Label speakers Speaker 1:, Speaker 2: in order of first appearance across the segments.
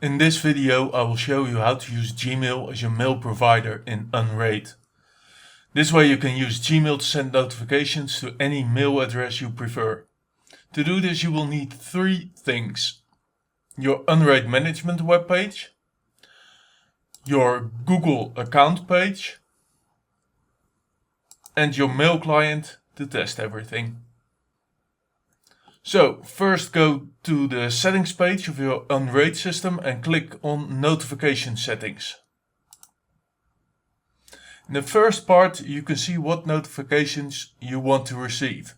Speaker 1: In this video I will show you how to use Gmail as your mail provider in Unraid. This way you can use Gmail to send notifications to any mail address you prefer. To do this you will need three things: your Unraid management webpage, your Google account page, and your mail client to test everything. So first go to the settings page of your Unraid system and click on notification settings. In the first part you can see what notifications you want to receive.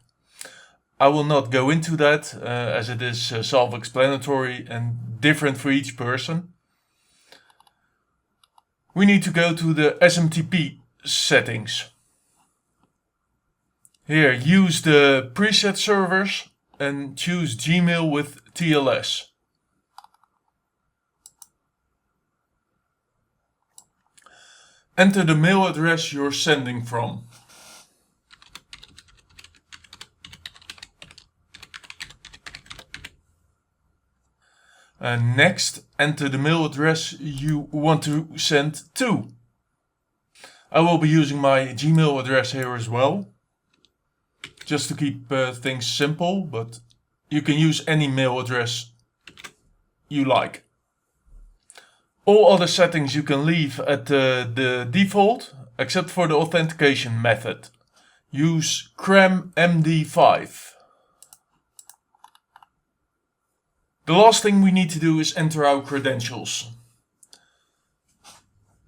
Speaker 1: I will not go into that as it is self-explanatory and different for each person. We need to go to the Smtp settings. Here use the preset servers and choose Gmail with TLS. Enter the mail address you're sending from. And next, enter the mail address you want to send to. I will be using my Gmail address here as well, just to keep things simple, but you can use any mail address you like. All other settings you can leave at the default, except for the authentication method. Use CRAM-MD5. The last thing we need to do is enter our credentials.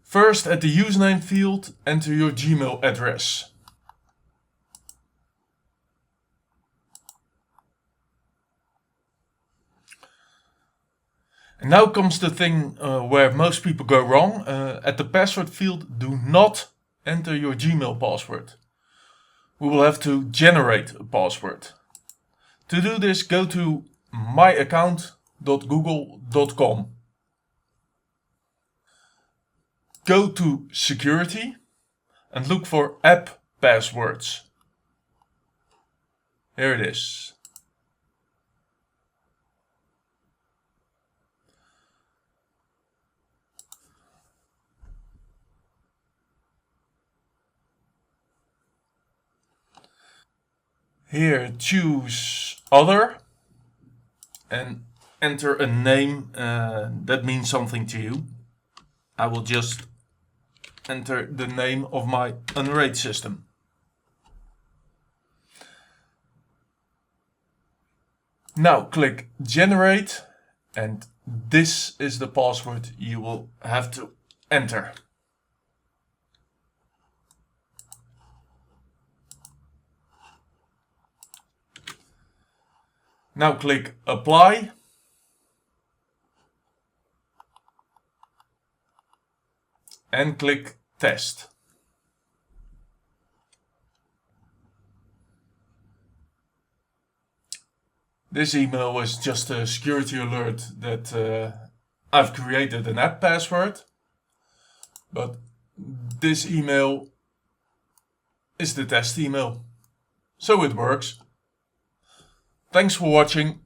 Speaker 1: First, at the username field, enter your Gmail address. And now comes the thing where most people go wrong. At the password field, do not enter your Gmail password. We will have to generate a password. To do this, go to myaccount.google.com. Go to Security and look for App Passwords. Here it is. Here choose Other and enter a name that means something to you. I will just enter the name of my Unraid system. Now click Generate, and this is the password you will have to enter. Now click Apply. And click Test. This email was just a security alert that I've created an app password. But this email is the test email. So it works. Thanks for watching.